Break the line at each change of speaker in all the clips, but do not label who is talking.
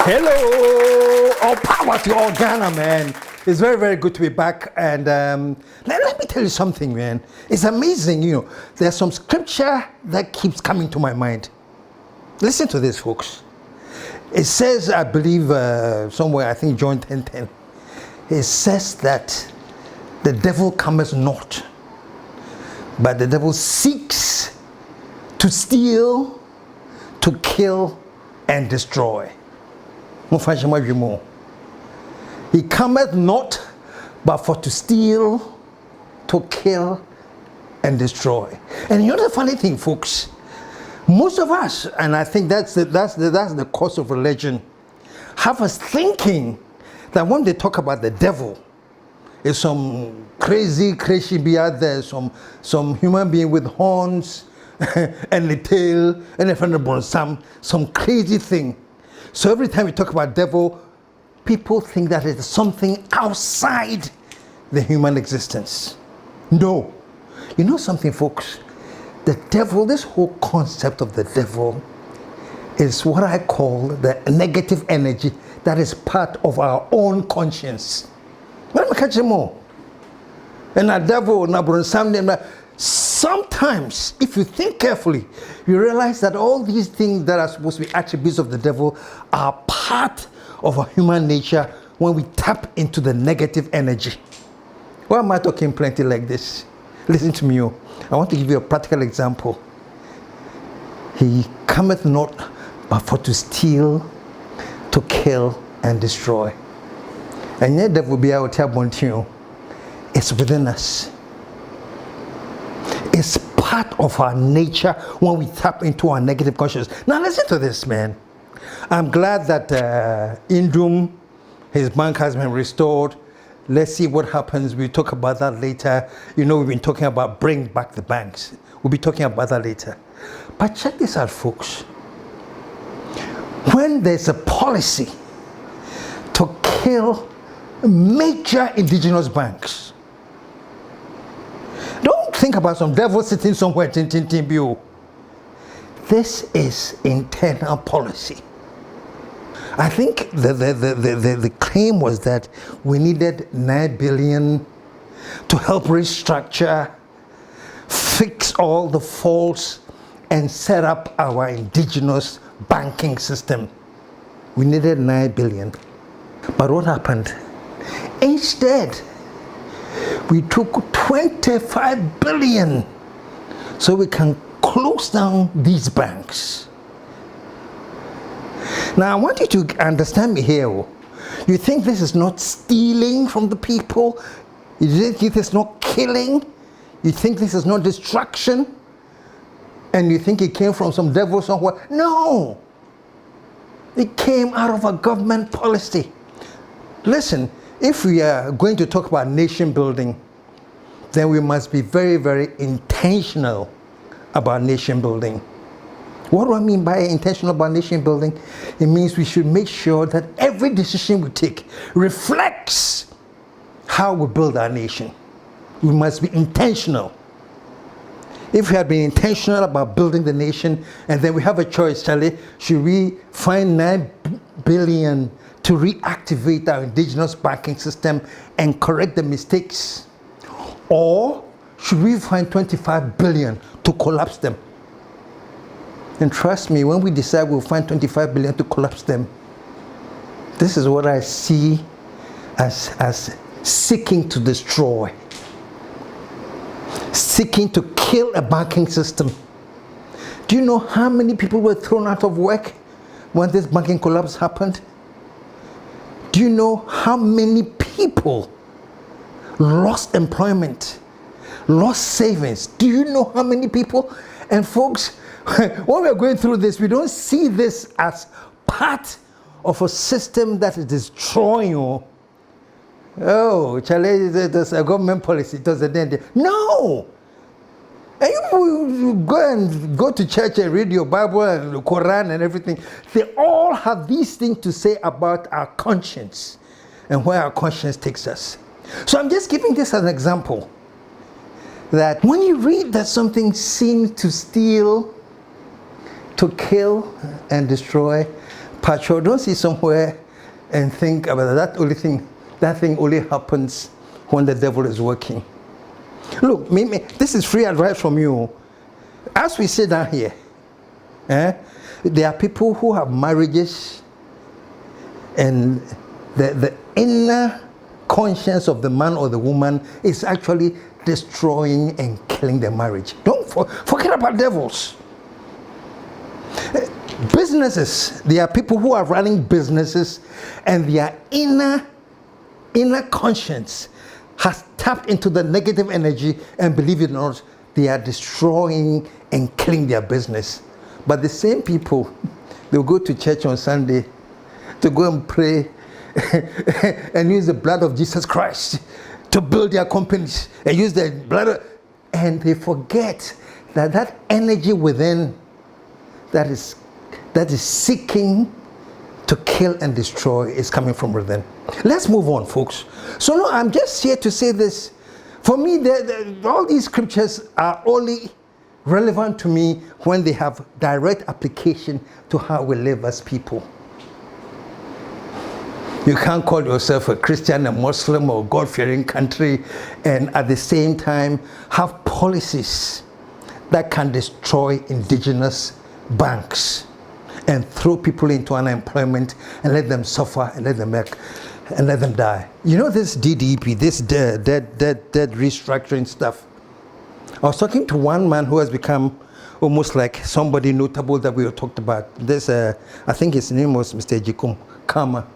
Hello, all power to all Ghana, man. It's very, very good to be back. And let me tell you something, man. It's amazing, you know. There's some scripture that keeps coming to my mind. Listen to this, folks. It says, I believe somewhere, I think John 10:10. It says that the devil cometh not, but the devil seeks to steal, to kill, and destroy. He cometh not, but for to steal, to kill, and destroy. And you know the funny thing, folks, most of us, and I think that's the cause of religion, have us thinking that when they talk about the devil, it's some crazy be out there, some human being with horns and a tail and a friend of some crazy thing. So every time we talk about devil, people think that it's something outside the human existence. No. You know something, folks? The devil, this whole concept of the devil is what I call the negative energy that is part of our own conscience. Let me catch you more. And a devil, sometimes, if you think carefully, you realize that all these things that are supposed to be attributes of the devil are part of our human nature when we tap into the negative energy. Why am I talking plenty like this? Listen to me. I want to give you a practical example. He cometh not but for to steal, to kill, and destroy. And yet devil be out here. It's within us. It's part of our nature when we tap into our negative consciousness. Now listen to this, man. I'm glad that Indum, his bank has been restored. Let's see what happens. We'll talk about that later. You know, we've been talking about bring back the banks. We'll be talking about that later. But check this out, folks. When there's a policy to kill major indigenous banks, don't think about some devil sitting somewhere. This is internal policy. I think the claim was that we needed 9 billion to help restructure, fix all the faults, and set up our indigenous banking system. We needed 9 billion. But what happened? Instead, we took 25 billion so we can close down these banks. Now, I want you to understand me here. You think this is not stealing from the people? You think this is not killing? You think this is not destruction? And you think it came from some devil somewhere? No! It came out of a government policy. Listen, if we are going to talk about nation building, then we must be very, very intentional about nation building. What do I mean by intentional about nation building? It means we should make sure that every decision we take reflects how we build our nation. We must be intentional. If we had been intentional about building the nation, and then we have a choice, Charlie, should we find 9 billion to reactivate our indigenous banking system and correct the mistakes? Or should we find 25 billion to collapse them? And trust me, when we decide we'll find 25 billion to collapse them, this is what I see as seeking to destroy, seeking to kill a banking system. Do you know how many people were thrown out of work when this banking collapse happened? Do you know how many people lost employment, lost savings? Do you know how many people? And folks, when we're going through this, we don't see this as part of a system that is destroying you. Oh, Charlie, there's a government policy. It doesn't end there. No! And you go to church and read your Bible and the Quran and everything. They all have these things to say about our conscience and where our conscience takes us. So I'm just giving this as an example. That when you read that something seems to steal, to kill and destroy, Pacho, don't see somewhere and think about that only thing. That thing only happens when the devil is working. Look, this is free advice from you. As we sit down here, there are people who have marriages and the inner conscience of the man or the woman is actually destroying and killing their marriage. Don't forget about devils. Businesses, there are people who are running businesses and their inner conscience has tapped into the negative energy, and believe it or not, they are destroying and killing their business. But the same people, they'll go to church on Sunday to go and pray and use the blood of Jesus Christ to build their companies and use the blood and they forget that energy within that is seeking to kill and destroy is coming from within. Let's move on, folks. So no, I'm just here to say this. For me, all these scriptures are only relevant to me when they have direct application to how we live as people. You can't call yourself a Christian, a Muslim, or God-fearing country and at the same time have policies that can destroy indigenous banks and throw people into unemployment and let them suffer and let them die. You know this DDP, this debt restructuring stuff. I was talking to one man who has become almost like somebody notable that we talked about. This, I think his name was Mr. Jikum Kama.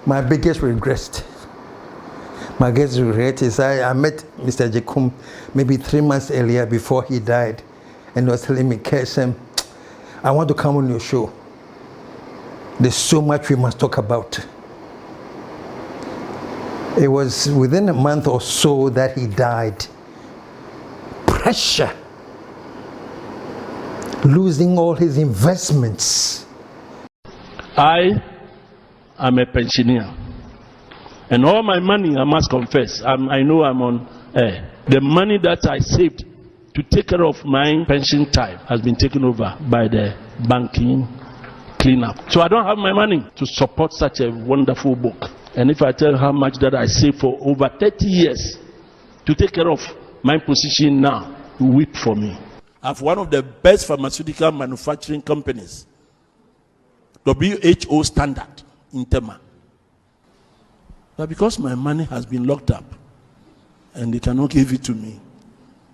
My biggest regret is I met Mr. Jikum maybe 3 months earlier before he died, and he was telling me, Kesem, I want to come on your show. There's so much we must talk about. It was within a month or so that he died. Pressure. Losing all his investments.
I am a pensioner. And all my money, I must confess, I know I'm on air. The money that I saved to take care of my pension time has been taken over by the banking cleanup. So I don't have my money to support such a wonderful book. And if I tell how much that I saved for over 30 years to take care of my position now, you weep for me. I have one of the best pharmaceutical manufacturing companies, WHO standard in Tema. But because my money has been locked up and they cannot give it to me,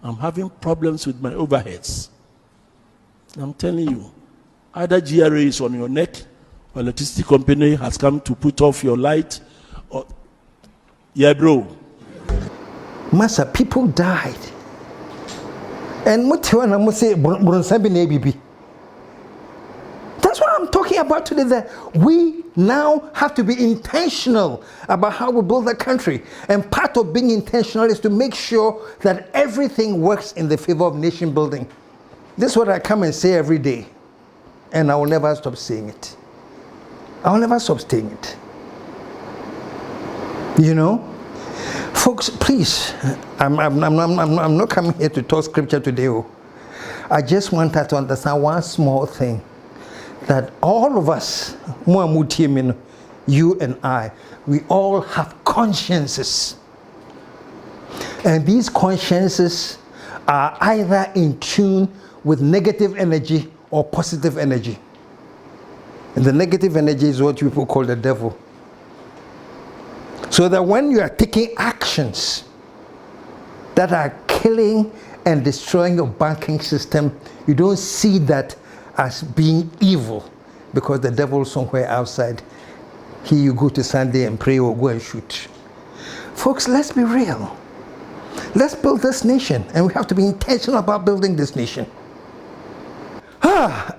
I'm having problems with my overheads. I'm telling you, either GRA is on your neck, or electricity company has come to put off your light, or yeah, bro.
Master, people died. And that's what I'm talking about today, that we now have to be intentional about how we build the country. And part of being intentional is to make sure that everything works in the favor of nation building. This is what I come and say every day. And I will never stop saying it. I will never stop saying it. You know? Folks, please, I'm not coming here to talk scripture today. I just want us to understand one small thing. That all of us, you and I, we all have consciences. And these consciences are either in tune with negative energy or positive energy. And the negative energy is what people call the devil. So that when you are taking actions that are killing and destroying your banking system, you don't see that as being evil, because the devil is somewhere outside. Here you go to Sunday and pray or go and shoot. Folks, let's be real. Let's build this nation, and we have to be intentional about building this nation.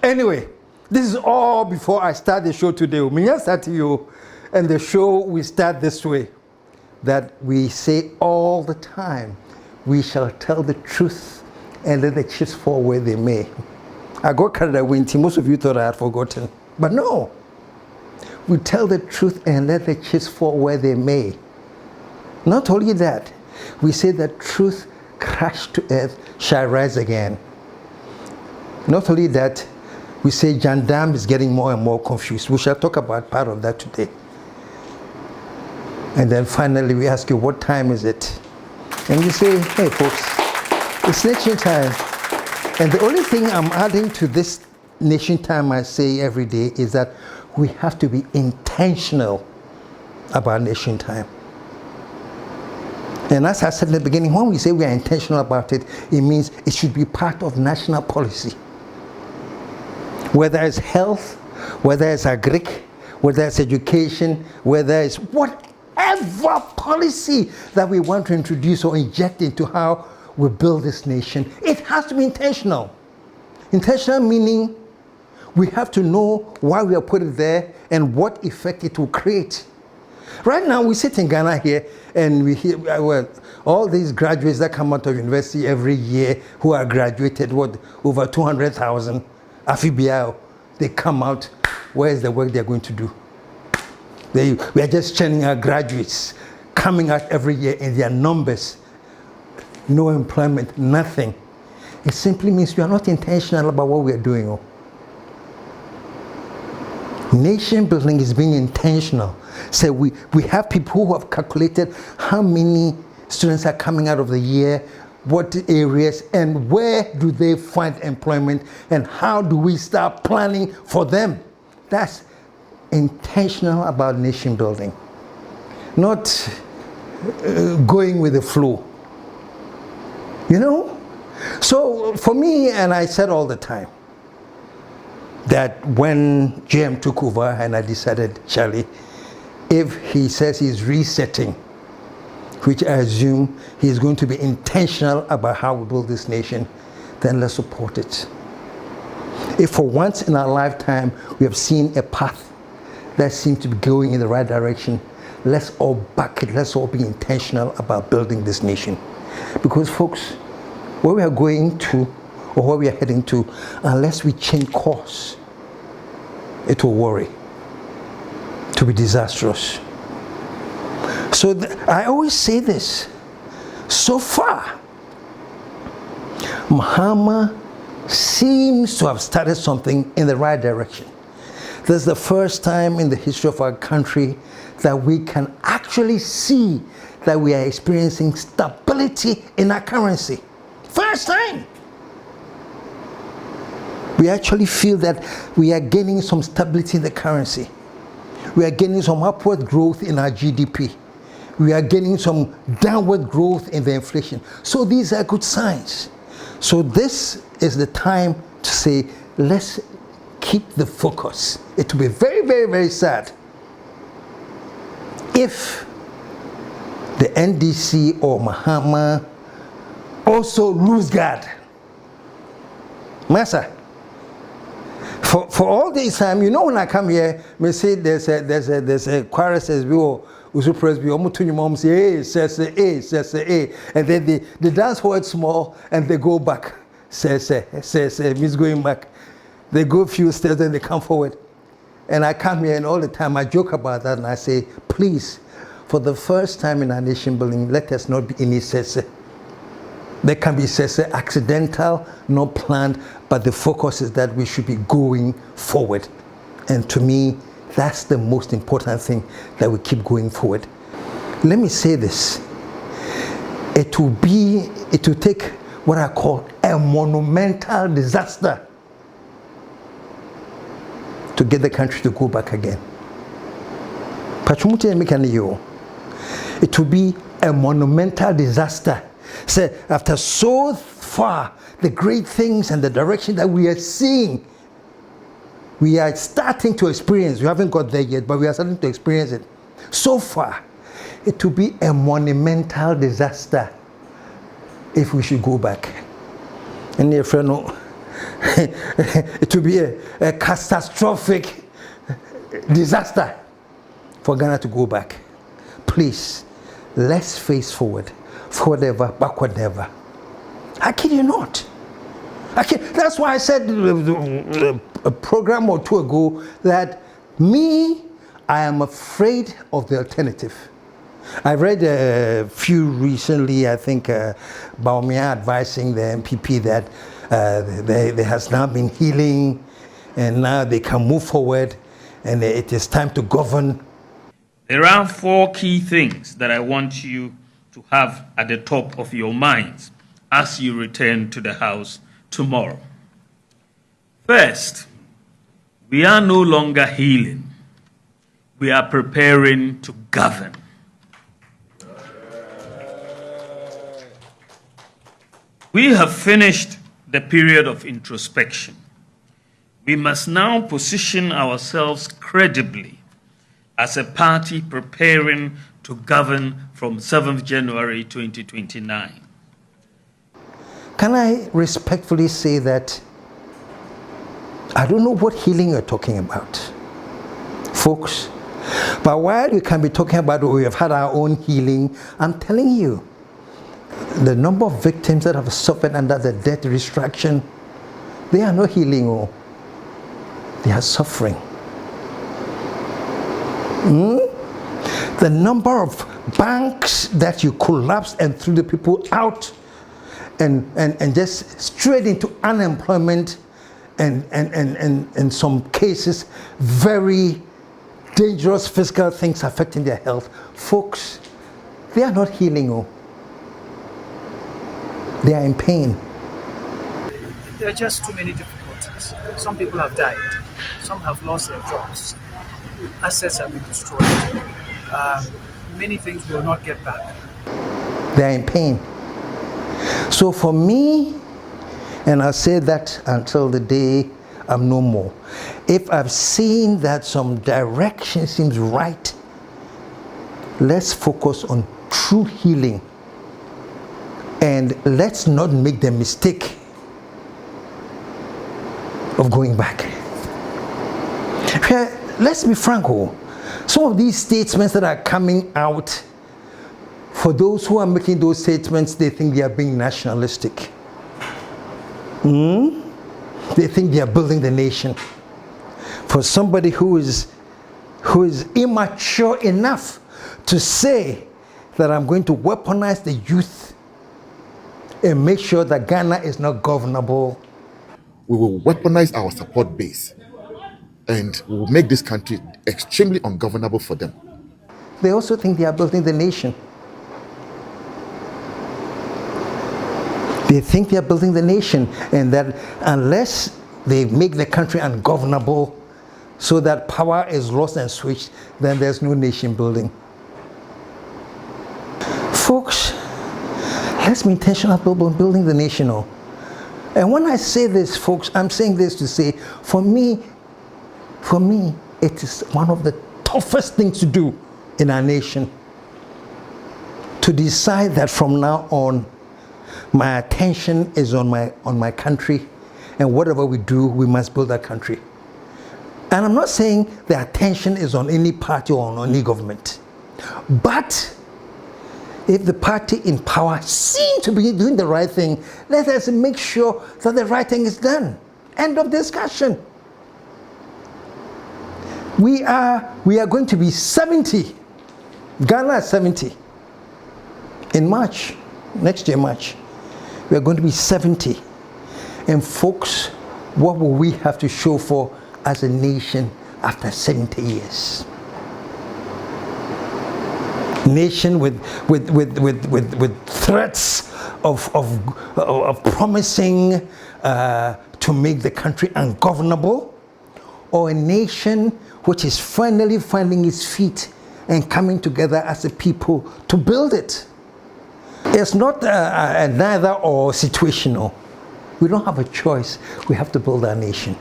Anyway, this is all before I start the show today. And the show we start this way, that we say all the time, we shall tell the truth and let the chips fall where they may. I got carried away. Most of you thought I had forgotten. But no. We tell the truth and let the chips fall where they may. Not only that, we say that truth crashed to earth shall rise again. Not only that, We say gendarme is getting more and more confused. We shall talk about part of that today. And then finally we ask you, what time is it? And you say, hey folks, it's nation time. And the only thing I'm adding to this nation time I say every day is that we have to be intentional about nation time. And as I said in the beginning, when we say we are intentional about it, it means it should be part of national policy. Whether it's health, whether it's agric, whether it's education, whether it's whatever policy that we want to introduce or inject into how we build this nation, it has to be intentional. Intentional meaning we have to know why we are put it there and what effect it will create. Right now we sit in Ghana here and we hear all these graduates that come out of university every year who are graduated, over 200,000. Afibiao, they come out. Where is the work they're going to do? We are just churning our graduates coming out every year in their numbers. No employment, nothing. It simply means we are not intentional about what we are doing. Nation building is being intentional. So we have people who have calculated how many students are coming out of the year, what areas, and where do they find employment, and how do we start planning for them. That's intentional about nation building. Not going with the flow. You know? So for me, and I said all the time, that when GM took over and I decided, Charlie, if he says he's resetting, which I assume he's going to be intentional about how we build this nation, then let's support it. If for once in our lifetime we have seen a path that seems to be going in the right direction, let's all back it, let's all be intentional about building this nation. Because folks, where we are going to, or where we are heading to, unless we change course, it will worry, to be disastrous. So I always say this, so far, Mahama seems to have started something in the right direction. This is the first time in the history of our country that we can actually see that we are experiencing stability in our currency. First time. We actually feel that we are gaining some stability in the currency. We are gaining some upward growth in our GDP. We are gaining some downward growth in the inflation. So these are good signs. So this is the time to say, let's keep the focus. It will be very, very, very sad if the NDC or Mahama also lose guard. Massa. For all this time, you know, when I come here, we say there's a chorus as well. Mom say, say, and then they dance forward small and they go back. Say, means going back. They go a few steps and they come forward. And I come here and all the time I joke about that and I say, please, for the first time in our nation building, let us not be any sese. There can be sese accidental, not planned, but the focus is that we should be going forward. And to me, that's the most important thing, that we keep going forward. Let me say this. It will take what I call a monumental disaster to get the country to go back again. It will be a monumental disaster. So after so far, the great things and the direction that we are seeing, we are starting to experience. We haven't got there yet, but we are starting to experience it. So far, it will be a monumental disaster if we should go back. And if you know, it will be a catastrophic disaster for Ghana to go back. Please, let's face forward. Forward never, backward never. I kid you not. That's why I said a program or two ago that I am afraid of the alternative. I read a few recently, I think, Baumia advising the MPP that there has now been healing and now they can move forward, and it is time to govern.
There are 4 key things that I want you to have at the top of your minds as you return to the House tomorrow. First, we are no longer healing. We are preparing to govern. We have finished the period of introspection. We must now position ourselves credibly as a party preparing to govern from 7th January 2029.
Can I respectfully say that I don't know what healing you're talking about, folks? But while you can be talking about we have had our own healing, I'm telling you, the number of victims that have suffered under the debt restriction, they are not healing, oh. They are suffering. The number of banks that you collapsed and threw the people out and just straight into unemployment and in some cases very dangerous physical things affecting their health. Folks, they are not healing, oh. They are in pain.
There are just too many difficulties. Some people have died. Some have lost their jobs. Assets have been destroyed. Many things will not get back.
They are in pain. So for me, and I'll say that until the day I'm no more, if I've seen that some direction seems right, let's focus on true healing. And let's not make the mistake of going back. Let's be frank. Some of these statements that are coming out, for those who are making those statements, they think they are being nationalistic. They think they are building the nation. For somebody who is immature enough to say that I'm going to weaponize the youth and make sure that Ghana is not governable.
We will weaponize our support base and we will make this country extremely ungovernable for them.
They also think they are building the nation. They think they are building the nation, and that unless they make the country ungovernable so that power is lost and switched, then there's no nation building. Folks, let's be intentional about building the nation. And when I say this, folks, I'm saying this to say, for me, it is one of the toughest things to do in our nation, to decide that from now on, my attention is on my country, and whatever we do, we must build that country. And I'm not saying the attention is on any party or on any government, but if the party in power seems to be doing the right thing, let us make sure that the right thing is done. End of discussion. We are going to be 70. Ghana is 70. In March, next year March, we are going to be 70. And folks, what will we have to show for as a nation after 70 years? Nation with threats of promising to make the country ungovernable, or a nation which is finally finding its feet and coming together as a people to build it? It's not a neither or situational. We don't have a choice. We have to build our nation.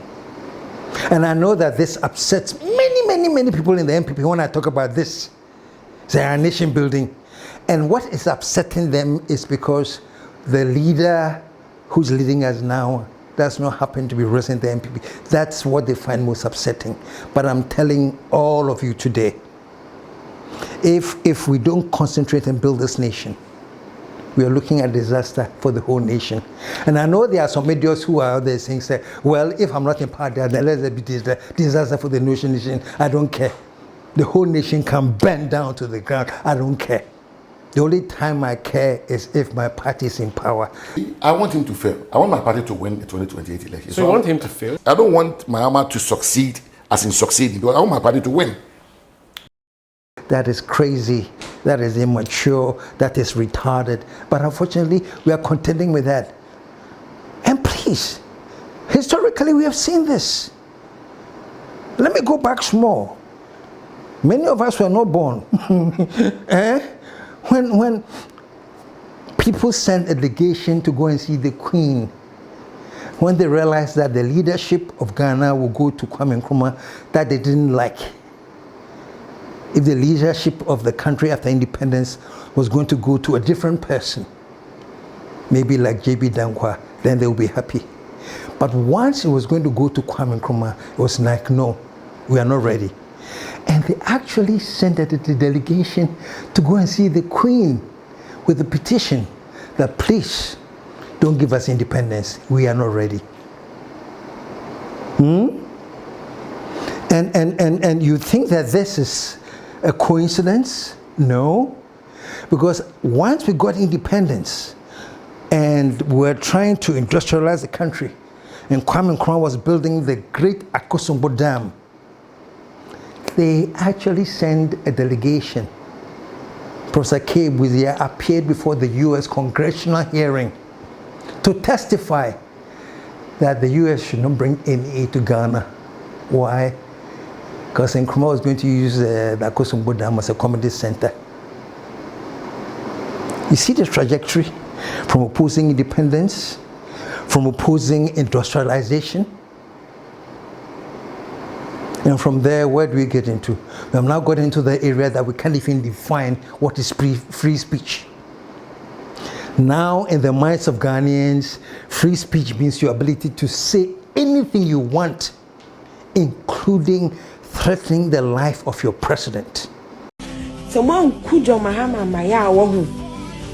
And I know that this upsets many people in the MPP when I talk about this. They are nation building. And what is upsetting them is because the leader who's leading us now does not happen to be resident in the MPP. That's what they find most upsetting. But I'm telling all of you today, if we don't concentrate and build this nation, we are looking at disaster for the whole nation. And I know there are some idiots who are out there saying, well, if I'm not in power, then let there be disaster for the nation. I don't care. The whole nation can bend down to the ground. I don't care. The only time I care is if my party is in power.
I want him to fail. I want my party to win the 2028 election.
So you want him to fail?
I don't want Mahama to succeed as in succeeding, because I want my party to win.
That is crazy, that is immature, that is retarded. But unfortunately, we are contending with that. And please, historically we have seen this. Let me go back small. Many of us were not born. When people sent a delegation to go and see the Queen, when they realized that the leadership of Ghana will go to Kwame Nkrumah, that they didn't like. If the leadership of the country after independence was going to go to a different person, maybe like J.B. Dankwa, then they will be happy. But once it was going to go to Kwame Nkrumah, it was like, no, we are not ready. And they actually sent a delegation to go and see the Queen with a petition that, please, don't give us independence. We are not ready. And you think that this is a coincidence? No. Because once we got independence and we're trying to industrialize the country, and Kwame Nkrumah was building the great Akosombo Dam, they actually sent a delegation. Professor K. Buzia appeared before the U.S. congressional hearing to testify that the U.S. should not bring any aid to Ghana. Why? Because Nkrumah was going to use the Akosombo Dam as a comedy center. You see the trajectory from opposing independence, from opposing industrialization. And from there, where do we get into? We have now got into the area that we can't even define what is free speech. Now, in the minds of Ghanaians, free speech means your ability to say anything you want, including threatening the life of your president.
So, Kujo Mahama Maya Wahu.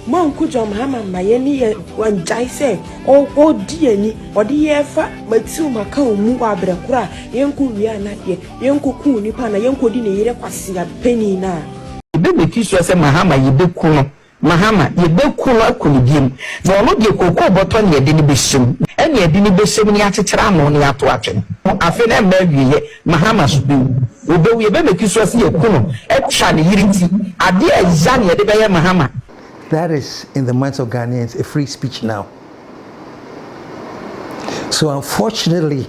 Mon Kujo Mahama Mayeni one jai say, oh dear, or the efa, but two Macau Muabra Kura, Yanku Riana, Yanku Kunipana, Yanku Dini, Quasia penny na. Baby kiss was a Mahama, you be cool. Mahama, you be cooler could game. No, not your cocoa button, you didn't be soon. And you didn't be so many at a tram on the watching. I feel I'm very Mahama's do. We baby kiss was your cool. At Shani Yirinti, a dear Zania de Baya Mahama.
That is, in the minds of Ghanaians, a free speech now. So unfortunately,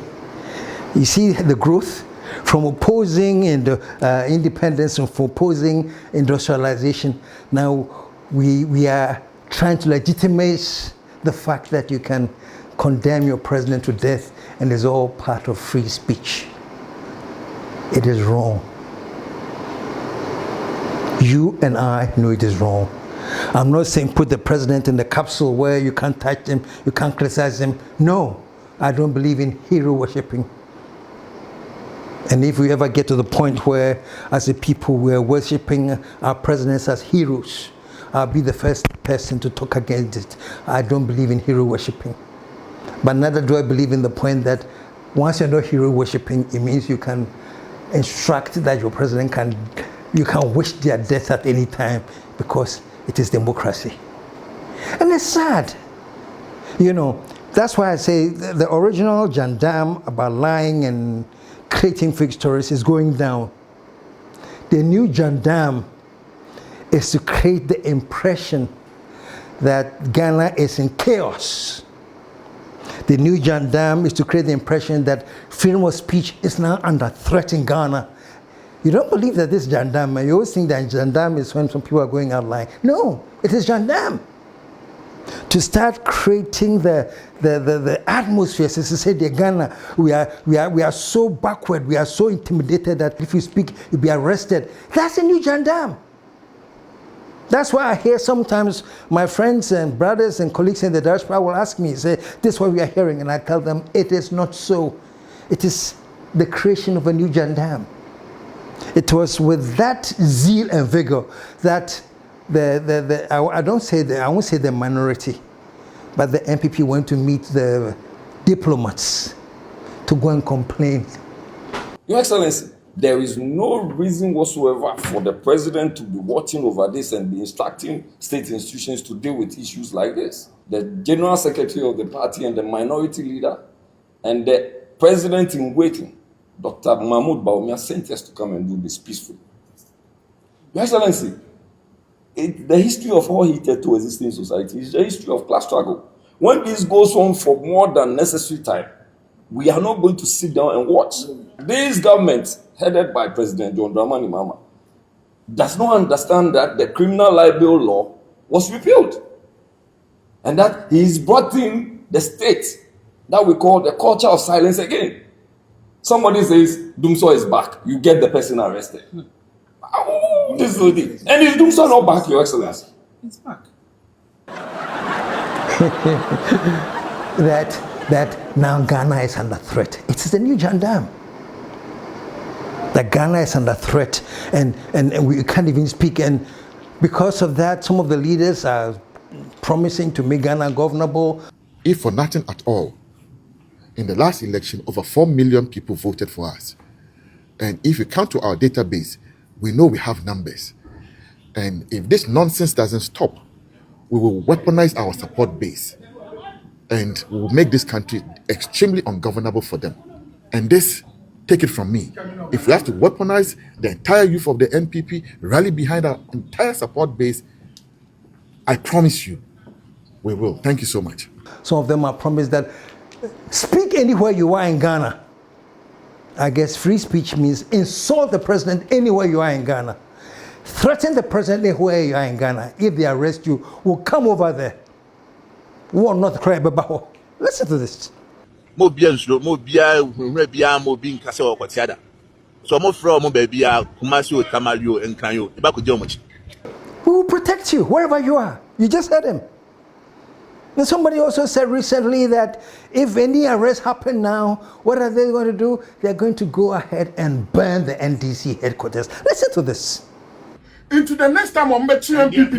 you see the growth from opposing independence and from opposing industrialization. Now we are trying to legitimize the fact that you can condemn your president to death, and it's all part of free speech. It is wrong. You and I know it is wrong. I'm not saying put the president in the capsule where you can't touch him, you can't criticize him. No, I don't believe in hero worshipping. And if we ever get to the point where, as a people, we're worshipping our presidents as heroes, I'll be the first person to talk against it. I don't believe in hero worshipping. But neither do I believe in the point that once you're not hero worshipping, it means you can instruct that your president you can wish their death at any time, because it is democracy. And it's sad. You know, that's why I say the original Jandam about lying and creating fake stories is going down. The new Jandam is to create the impression that Ghana is in chaos. The new Jandam is to create the impression that freedom of speech is now under threat in Ghana. You don't believe that this Jandam, you always think that Jandam is when some people are going out lying. No, it is Jandam. To start creating the atmosphere, as I said, in Ghana, we are so backward, we are so intimidated that if you speak, you'll be arrested. That's a new Jandam. That's why I hear sometimes my friends and brothers and colleagues in the diaspora will ask me, say, this is what we are hearing, and I tell them, it is not so. It is the creation of a new Jandam. It was with that zeal and vigor that I won't say the minority, but the MPP went to meet the diplomats to go and complain.
Your Excellency, There is no reason whatsoever for the president to be watching over this and be instructing state institutions to deal with issues like this. The general secretary of the party and the minority leader and the president in waiting, Dr. Mahmoud Bawumia, sent us to come and do this peacefully. Your Excellency, the history of all hitherto existing society is the history of class struggle. When this goes on for more than necessary time, we are not going to sit down and watch. This government, headed by President John Dramani Mahama, does not understand that the criminal libel law was repealed and that he's brought in the state that we call the culture of silence again. Somebody says, Dumso is back, you get the person arrested. Oh, this is it. And is Dumso not back, Your Excellency?
It's back.
that now Ghana is under threat. It is the new gendarme. That Ghana is under threat and we can't even speak. And because of that, some of the leaders are promising to make Ghana governable.
If for nothing at all, in the last election, over 4 million people voted for us. And if you count to our database, we know we have numbers. And if this nonsense doesn't stop, we will weaponize our support base and we will make this country extremely ungovernable for them. And this, take it from me, if we have to weaponize the entire youth of the NPP, rally behind our entire support base, I promise you, we will. Thank you so much.
Some of them are promised that speak anywhere you are in Ghana. I guess free speech means insult the president anywhere you are in Ghana. Threaten the president anywhere you are in Ghana. If they arrest you, we'll come over there. We will not cry about. Listen to this.
We will protect
you wherever you are. You just heard him. And somebody also said recently that if any arrests happen now, what are they going to do? They're going to go ahead and burn the NDC headquarters. Listen to this.
Into the next time I'm met NPP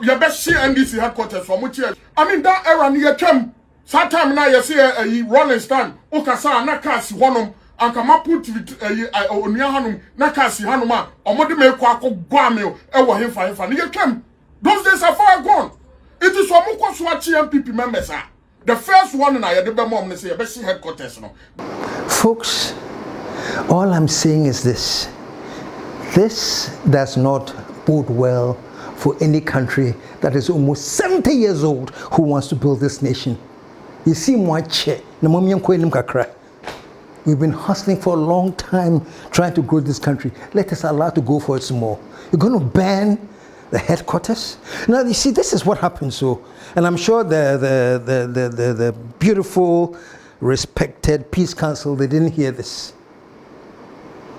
you best see NDC headquarters from which year. I mean that era near came. Sometime now you see a Rolling Stone, Okasa, Nakasi Honum, and come up put Oniahanum, Nakasi Hanuma, or Modime Quaco Guamio, Ewa him for him. You came. Those days are far gone. It is what Mukoswachi MPP members are. The first one in I had the mom say best see headquarters.
Folks, all I'm saying is this. This does not bode well for any country that is almost 70 years old who wants to build this nation. You see, we've been hustling for a long time trying to grow this country. Let us allow to go for it some more. You're going to ban the headquarters? Now, you see, this is what happens. So, and I'm sure the beautiful, respected Peace Council, they didn't hear this.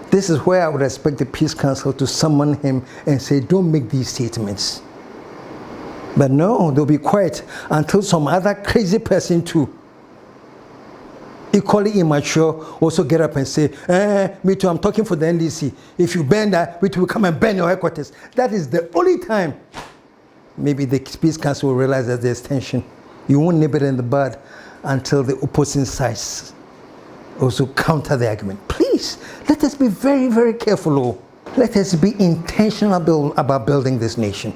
This is where I would expect the Peace Council to summon him and say, don't make these statements. But no, they'll be quiet until some other crazy person too, equally immature, also get up and say, me too, I'm talking for the NDC. If you ban that, we will come and ban your headquarters. That is the only time maybe the Peace Council will realize that there's tension. You won't nip it in the bud until the opposing sides also counter the argument. Please, let us be very, very careful. Let us be intentional about building this nation.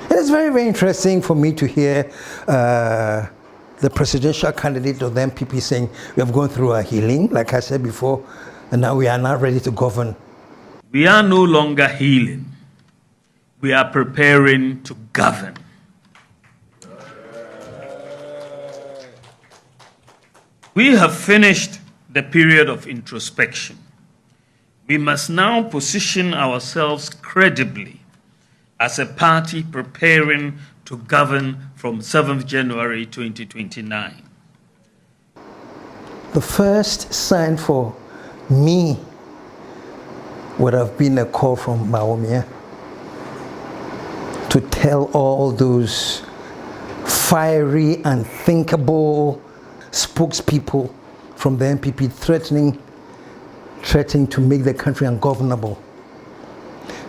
It is very, very interesting for me to hear the presidential candidate of the MPP saying, we have gone through a healing, like I said before, and now we are now ready to govern.
We are no longer healing. We are preparing to govern. We have finished the period of introspection. We must now position ourselves credibly as a party preparing to govern from 7th January 2029.
The first sign for me would have been a call from Bawumia to tell all those fiery, unthinkable spokespeople from the MPP threatening to make the country ungovernable,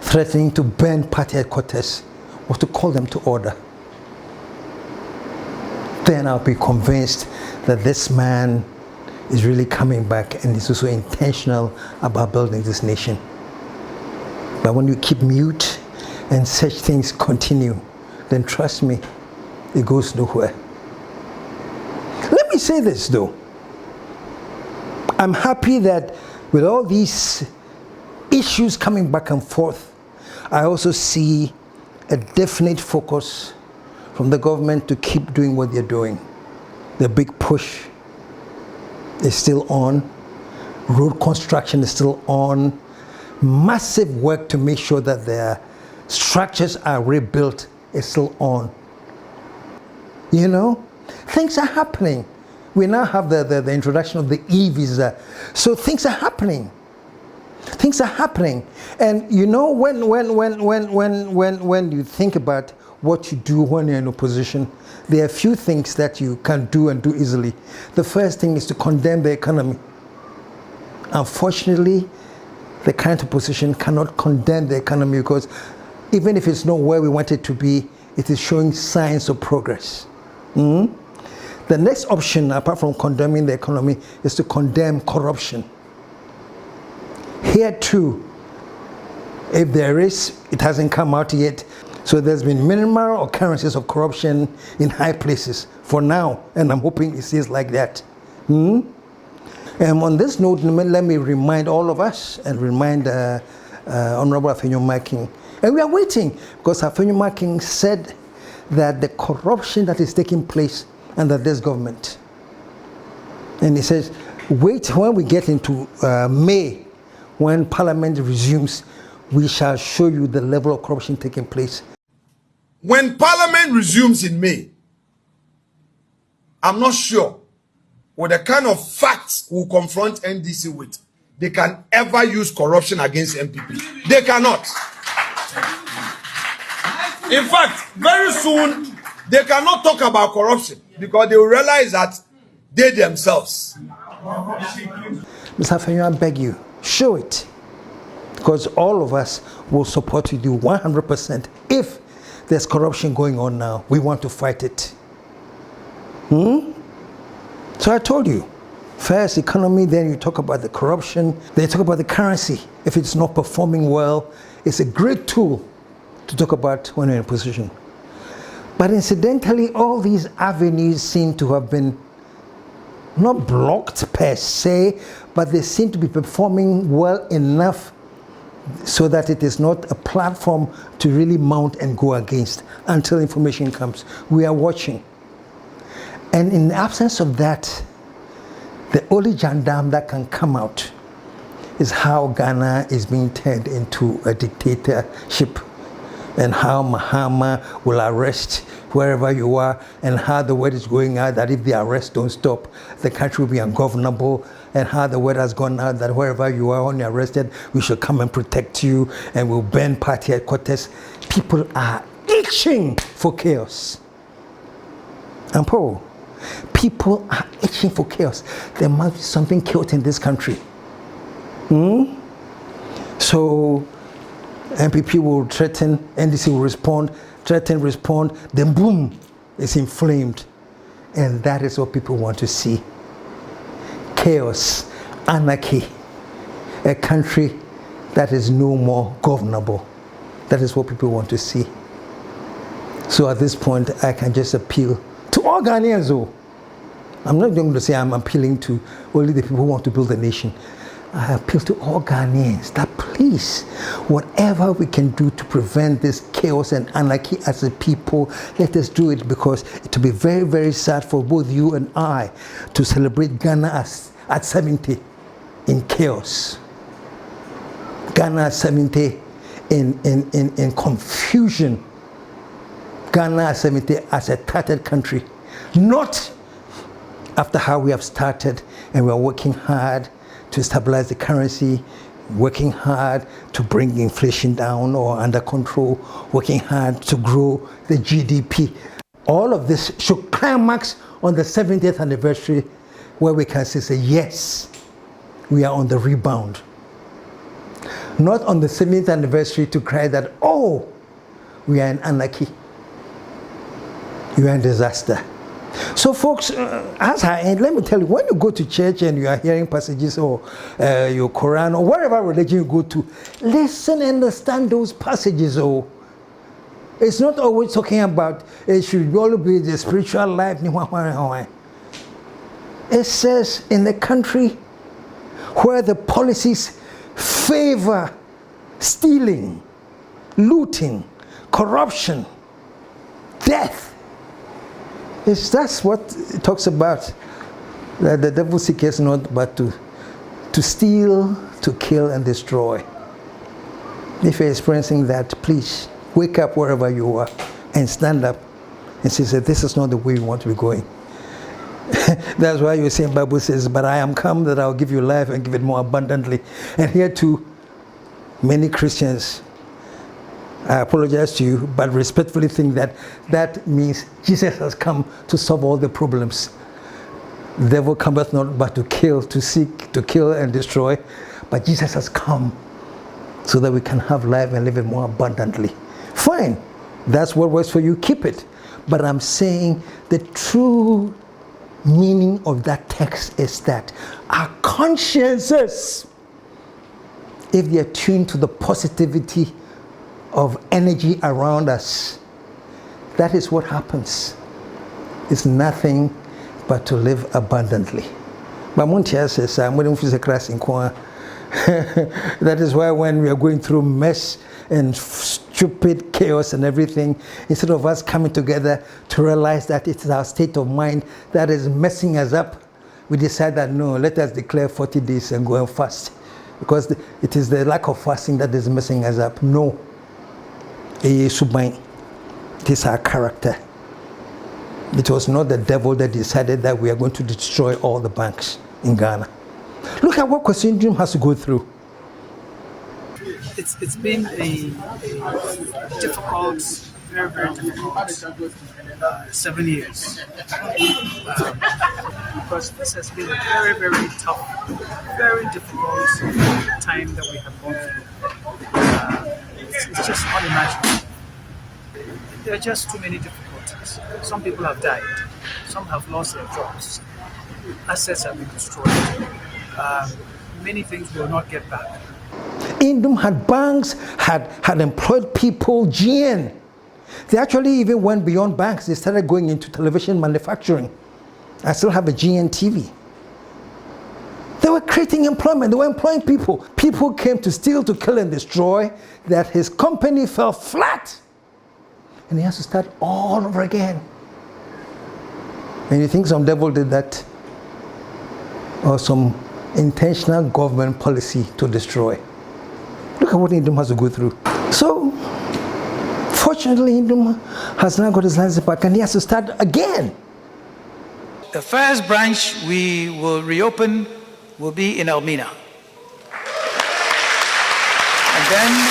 threatening to burn party headquarters, was to call them to order. Then I'll be convinced that this man is really coming back and is also intentional about building this nation. But when you keep mute and such things continue, then trust me, it goes nowhere. Let me say this though. I'm happy that with all these issues coming back and forth, I also see a definite focus from the government to keep doing what they're doing. The big push is still on. Road construction is still on. Massive work to make sure that their structures are rebuilt is still on. You know, things are happening. We now have the introduction of the e-visa. So things are happening. Things are happening. And you know, when you think about what you do when you're in opposition, there are a few things that you can do and do easily. The first thing is to condemn the economy. Unfortunately, the current opposition cannot condemn the economy because even if it's not where we want it to be, it is showing signs of progress. The next option, apart from condemning the economy, is to condemn corruption. Here too, if there is, it hasn't come out yet. So there's been minimal occurrences of corruption in high places for now, and I'm hoping it stays like that. And on this note, let me remind all of us and remind Honorable Afenyo-Marking, and we are waiting because Afenyo-Marking said that the corruption that is taking place under this government, and he says, wait when we get into May, when Parliament resumes, we shall show you the level of corruption taking place.
When Parliament resumes in May, I'm not sure what the kind of facts we'll confront NDC with. They can ever use corruption against MPP. They cannot. In fact, very soon, they cannot talk about corruption because they will realize that they themselves.
Mr. Afenyo, I beg you, show it. Because all of us will support you 100%. If there's corruption going on now, we want to fight it. So I told you, first economy, then you talk about the corruption, then you talk about the currency. If it's not performing well, it's a great tool to talk about when you're in a position. But incidentally, all these avenues seem to have been not blocked per se, but they seem to be performing well enough so that it is not a platform to really mount and go against until information comes. We are watching. And in the absence of that, the only gendarme that can come out is how Ghana is being turned into a dictatorship, and how Mahama will arrest wherever you are, and how the word is going out that if the arrests don't stop, the country will be ungovernable, and how the word has gone out that wherever you are when you're arrested, we should come and protect you, and we'll burn party headquarters. People are itching for chaos. And Paul, people are itching for chaos. There must be something chaotic in this country. So MPP will threaten, NDC will respond, threaten, respond, then boom, it's inflamed. And that is what people want to see. Chaos, anarchy, a country that is no more governable. That is what people want to see. So at this point, I can just appeal to all Ghanaians though. I'm not going to say I'm appealing to only the people who want to build a nation. I appeal to all Ghanaians that please, whatever we can do to prevent this chaos and anarchy as a people, let us do it, because it will be very, very sad for both you and I to celebrate Ghana at 70 in chaos. Ghana at 70 in confusion. Ghana at 70 as a tattered country. Not after how we have started, and we are working hard to stabilize the currency, working hard to bring inflation down or under control, working hard to grow the GDP. All of this should climax on the 70th anniversary, where we can say, yes, we are on the rebound. Not on the 70th anniversary to cry that, oh, we are in anarchy, we are in disaster. So, folks, as I end, let me tell you, when you go to church and you are hearing passages or your Quran or whatever religion you go to, listen and understand those passages. Oh, it's not always talking about it should always be the spiritual life. It says in the country where the policies favor stealing, looting, corruption, death. That's what it talks about. That the devil seeks not but to steal, to kill, and destroy. If you're experiencing that, please wake up wherever you are and stand up and say, this is not the way we want to be going. That's why you see the Bible says, but I am come that I'll give you life and give it more abundantly. And here too, many Christians, I apologize to you, but respectfully think that that means Jesus has come to solve all the problems. The devil cometh not but to kill, to seek, to kill and destroy. But Jesus has come so that we can have life and live it more abundantly. Fine, that's what works for you, keep it. But I'm saying the true meaning of that text is that our consciences, if they are tuned to the positivity of energy around us, that is what happens. It's nothing but to live abundantly. That is why when we are going through mess and stupid chaos and everything, instead of us coming together to realize that it's our state of mind that is messing us up, we decide that no, let us declare 40 days and go and fast. Because it is the lack of fasting that is messing us up. No. It is our character. It was not the devil that decided that we are going to destroy all the banks in Ghana. Look at what Kwasi has to go through.
It's been a difficult, very, very difficult 7 years. Because this has been a very, very tough, very difficult time that we have gone through. It's just unimaginable. There are just too many difficulties. Some people have died. Some have lost their jobs. Assets have been destroyed. Many things will not get back.
Indom had banks, had employed people, GN. They actually even went beyond banks. They started going into television manufacturing. I still have a GN TV. They were creating employment. They were employing people. People came to steal, to kill, and destroy. That his company fell flat. And he has to start all over again. And you think some devil did that? Or some intentional government policy to destroy? Look at what Indom has to go through. So, fortunately, Indom has now got his license back and he has to start again.
The first branch we will reopen will be in Elmina. And then,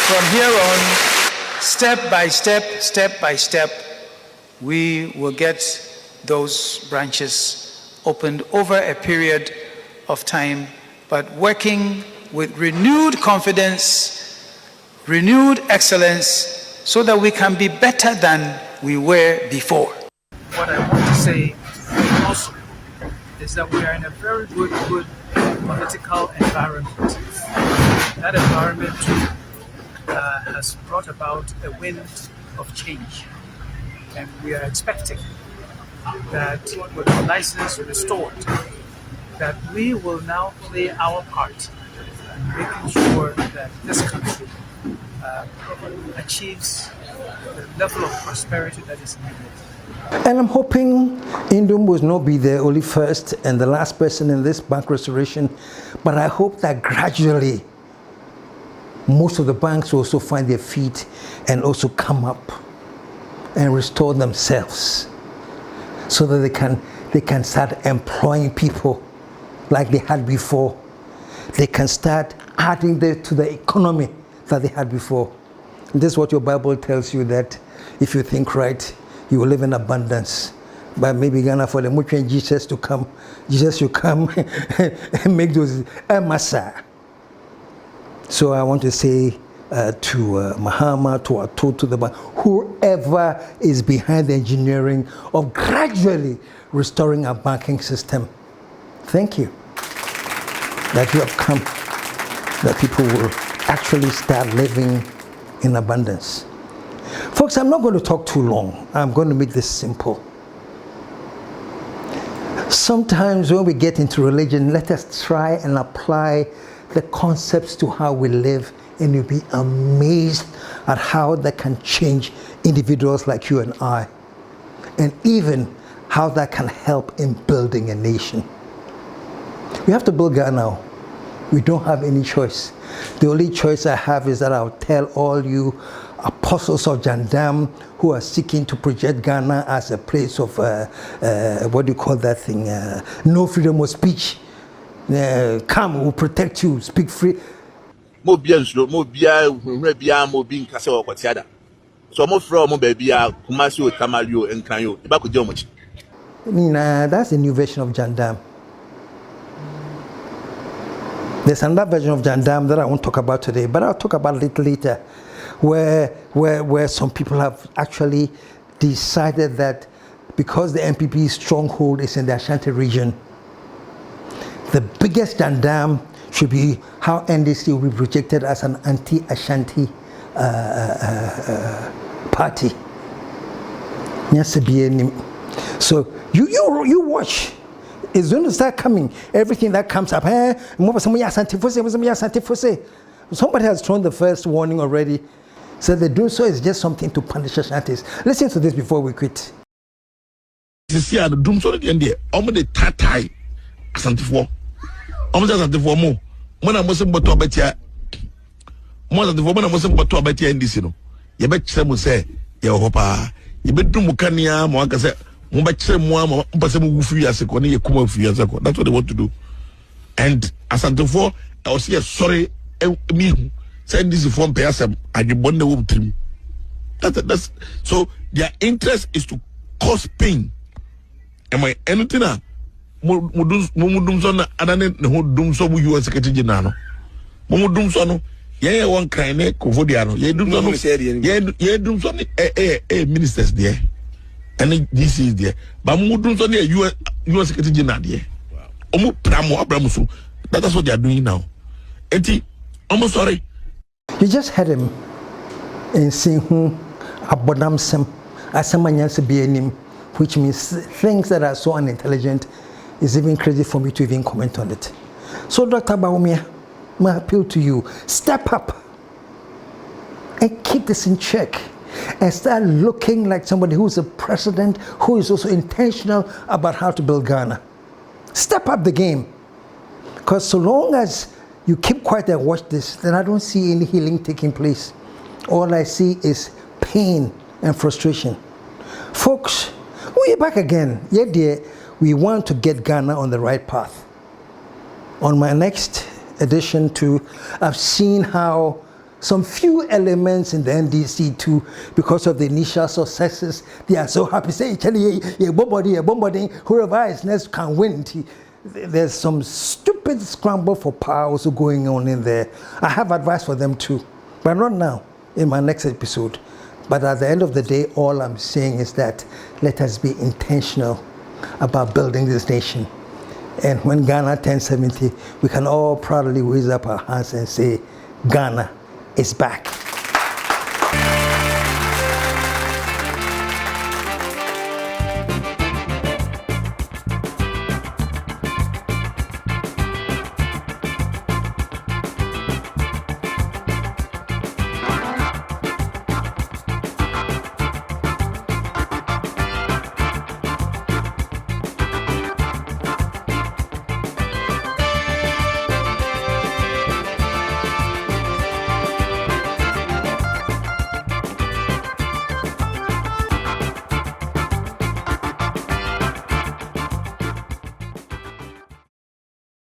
from here on, step by step, we will get those branches opened over a period of time, but working with renewed confidence, renewed excellence, so that we can be better than we were before.
What I want to say also is that we are in a very good political environment. That environment has brought about a wind of change. And we are expecting that with the license restored, that we will now play our part in making sure that this country achieves the level of prosperity that is needed.
And I'm hoping Indom will not be the only first and the last person in this bank restoration, but I hope that gradually most of the banks will also find their feet and also come up and restore themselves so that they can start employing people like they had before. They can start adding to the economy that they had before. And this is what your Bible tells you, that if you think right, you will live in abundance. But maybe Ghana, for the mutual Jesus to come, Jesus will come and make those a massa. So I want to say Mahama, to Ato, to the whoever is behind the engineering of gradually restoring our banking system. Thank you that you have come, that people will actually start living in abundance. Folks, I'm not going to talk too long. I'm going to make this simple. Sometimes when we get into religion, let us try and apply the concepts to how we live, and you'll be amazed at how that can change individuals like you and I, and even how that can help in building a nation. We have to build Ghana. We don't have any choice. The only choice I have is that I'll tell all you apostles of Jandam who are seeking to project Ghana as a place of, what do you call that thing? No freedom of speech. Come, we'll protect you, speak free.
So
that's a new version of Jandam. There's another version of Jandam that I won't talk about today, but I'll talk about it later, where some people have actually decided that because the NPP's stronghold is in the Ashanti region, the biggest Jandam should be how NDC will be projected as an anti-Ashanti party. So you watch. It's going to start coming. Everything that comes up. Somebody has thrown the first warning already. So they do so is just something to punish Ashantis. Listen to this before we quit.
That's what they want to do. And as I'm before, I was here sorry me send this form pay us I the bond the trim. That's so their interest is to cause pain. Am I anything mudum son adane no dum so bu US secretary general. Mudum son yeah one cry ne Kovodiano. Yeah dum son ministers there. And this is there. But US Secretary General there. That's what they are doing now. I'm sorry.
You just heard him in saying Abodam Sem Asamanyanse Bienim, which means things that are so unintelligent is even crazy for me to even comment on it. So Dr. Bawumia, my appeal to you, step up and keep this in check. And start looking like somebody who's a president who is also intentional about how to build Ghana. Step up the game. Because so long as you keep quiet and watch this, then I don't see any healing taking place. All I see is pain and frustration. Folks, we're back again. Yeah, dear, we want to get Ghana on the right path. On my next edition too, I've seen how some few elements in the NDC too, because of the initial successes, they are so happy. Say, bombarding, whoever is next can win. There's some stupid scramble for power also going on in there. I have advice for them too, but not now, in my next episode. But at the end of the day, all I'm saying is that let us be intentional about building this nation. And when Ghana turns 70, we can all proudly raise up our hands and say, Ghana is back.